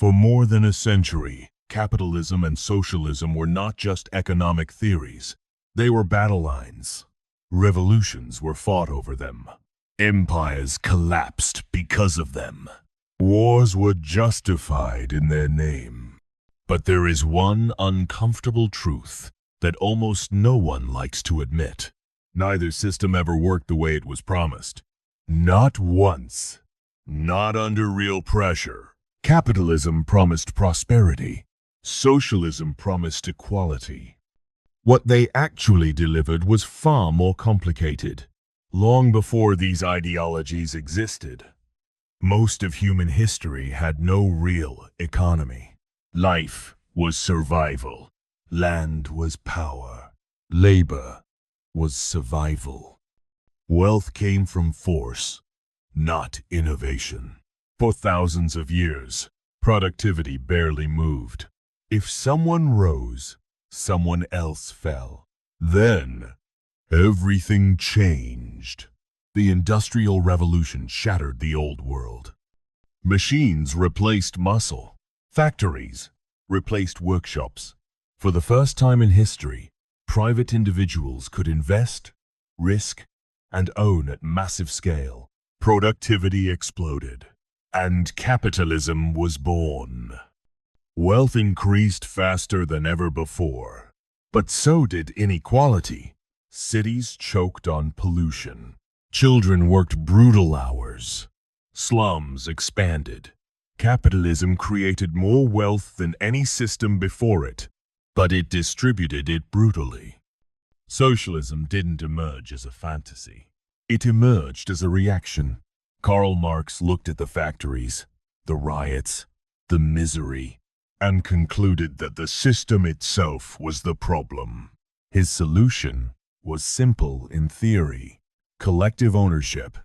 For more than a century, capitalism and socialism were not just economic theories. They were battle lines. Revolutions were fought over them. Empires collapsed because of them. Wars were justified in their name. But there is one uncomfortable truth that almost no one likes to admit. Neither system ever worked the way it was promised. Not once. Not under real pressure. Capitalism promised prosperity. Socialism promised equality. What they actually delivered was far more complicated. Long before these ideologies existed, most of human history had no real economy. Life was survival. Land was power. Labor was survival. Wealth came from force, not innovation. For thousands of years, productivity barely moved. If someone rose, someone else fell. Then, everything changed. The Industrial Revolution shattered the old world. Machines replaced muscle. Factories replaced workshops. For the first time in history, private individuals could invest, risk, and own at massive scale. Productivity exploded, and capitalism was born. Wealth increased faster than ever before, but so did inequality. Cities choked on pollution. Children worked brutal hours. Slums expanded. Capitalism created more wealth than any system before it, but it distributed it brutally. Socialism didn't emerge as a fantasy. It emerged as a reaction. Karl Marx looked at the factories, the riots, the misery, and concluded that the system itself was the problem. His solution was simple in theory: collective ownership,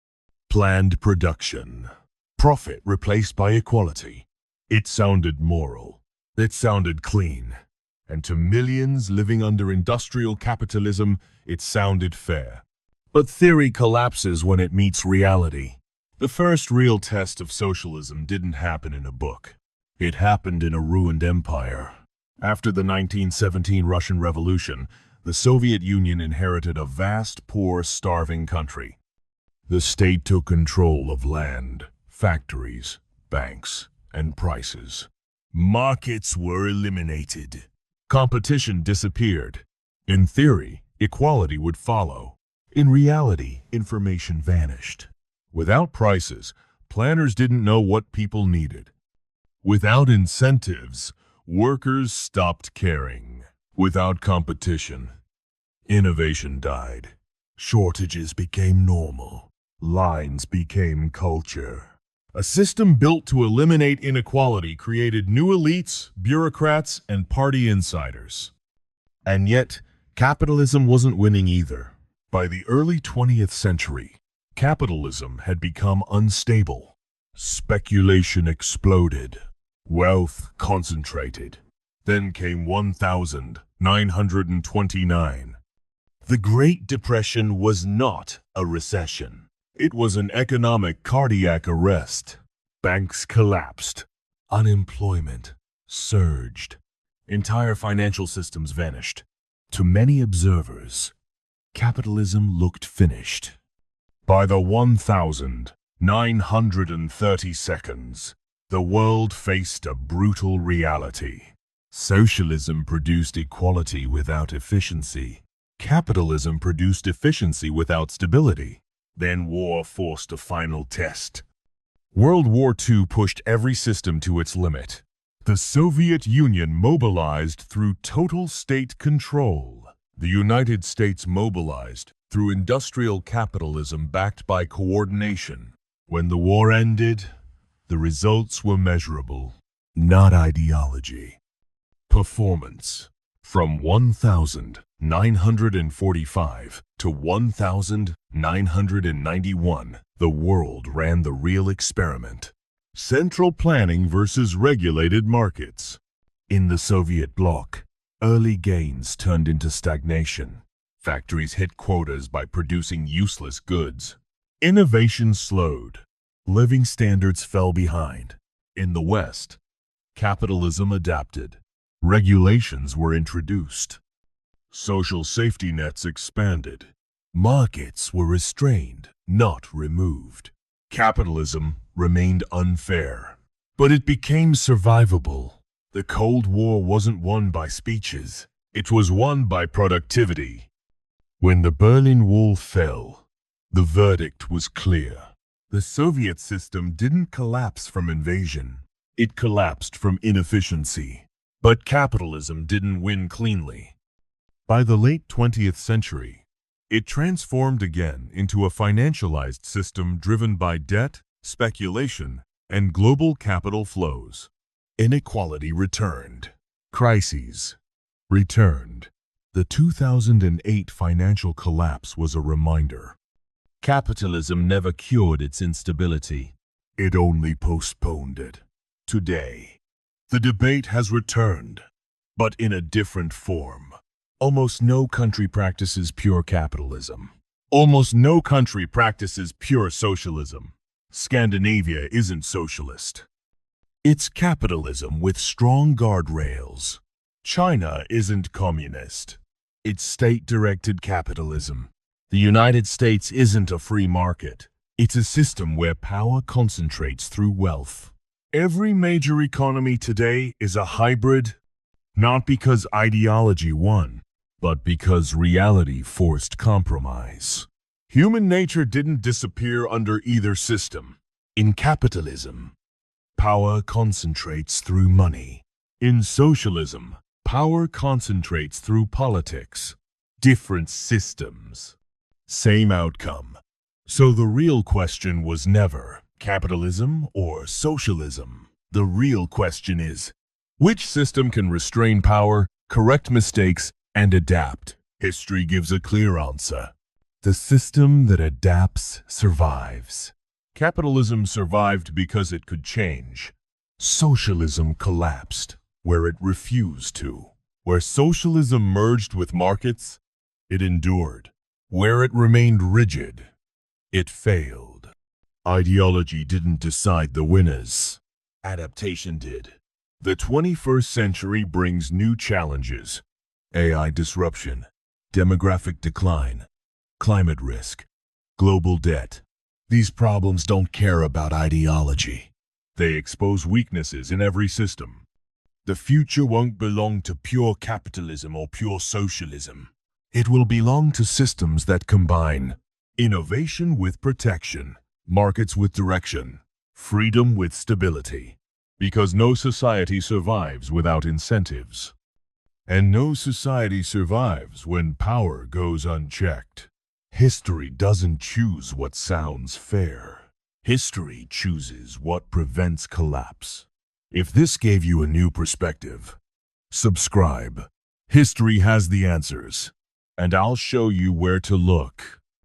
planned production, profit replaced by equality. It sounded moral. It sounded clean. And to millions living under industrial capitalism, it sounded fair. But theory collapses when it meets reality. The first real test of socialism didn't happen in a book. It happened in a ruined empire. After the 1917 Russian Revolution, the Soviet Union inherited a vast, poor, starving country. The state took control of land, factories, banks, and prices. Markets were eliminated. Competition disappeared. In theory, equality would follow. In reality, information vanished. Without prices, planners didn't know what people needed. Without incentives, workers stopped caring. Without competition, innovation died. Shortages became normal. Lines became culture. A system built to eliminate inequality created new elites, bureaucrats, and party insiders. And yet, capitalism wasn't winning either. By the early 20th century, capitalism had become unstable. Speculation exploded. Wealth concentrated. Then came 1929. The Great Depression was not a recession. It was an economic cardiac arrest. Banks collapsed. Unemployment surged. Entire financial systems vanished. To many observers, capitalism looked finished. By the 1930s, the world faced a brutal reality. Socialism produced equality without efficiency. Capitalism produced efficiency without stability. Then war forced a final test. World War II pushed every system to its limit. The Soviet Union mobilized through total state control. The United States mobilized through industrial capitalism backed by coordination. When the war ended, the results were measurable, not ideology. Performance. From 1945 to 1991, the world ran the real experiment. Central planning versus regulated markets. In the Soviet bloc, early gains turned into stagnation. Factories hit quotas by producing useless goods. Innovation slowed. Living standards fell behind. In the West, Capitalism adapted. Regulations were introduced. Social safety nets expanded. Markets were restrained, not removed. Capitalism remained unfair, but it became survivable. The Cold War wasn't won by speeches. It was won by productivity. When the Berlin Wall fell, the verdict was clear. The Soviet system didn't collapse from invasion. It collapsed from inefficiency. But capitalism didn't win cleanly. By the late 20th century, it transformed again into a financialized system driven by debt, speculation, and global capital flows. Inequality returned. Crises returned. The 2008 financial collapse was a reminder. Capitalism never cured its instability. It only postponed it. Today, the debate has returned, but in a different form. Almost no country practices pure capitalism. Almost no country practices pure socialism. Scandinavia isn't socialist. It's capitalism with strong guardrails. China isn't communist. It's state-directed capitalism. The United States isn't a free market. It's a system where power concentrates through wealth. Every major economy today is a hybrid, not because ideology won, but because reality forced compromise. Human nature didn't disappear under either system. In capitalism, power concentrates through money. In socialism, power concentrates through politics. Different systems, same outcome. So the real question was never capitalism or socialism. The real question is, which system can restrain power, correct mistakes, and adapt? History gives a clear answer. The system that adapts survives. Capitalism survived because it could change. Socialism collapsed where it refused to. Where socialism merged with markets, it endured. Where it remained rigid, it failed. Ideology didn't decide the winners. Adaptation did. The 21st century brings new challenges. AI disruption, demographic decline, climate risk, global debt. These problems don't care about ideology. They expose weaknesses in every system. The future won't belong to pure capitalism or pure socialism. It will belong to systems that combine innovation with protection, markets with direction, freedom with stability. Because no society survives without incentives. And no society survives when power goes unchecked. History doesn't choose what sounds fair. History chooses what prevents collapse. If this gave you a new perspective, subscribe. History has the answers, and I'll show you where to look.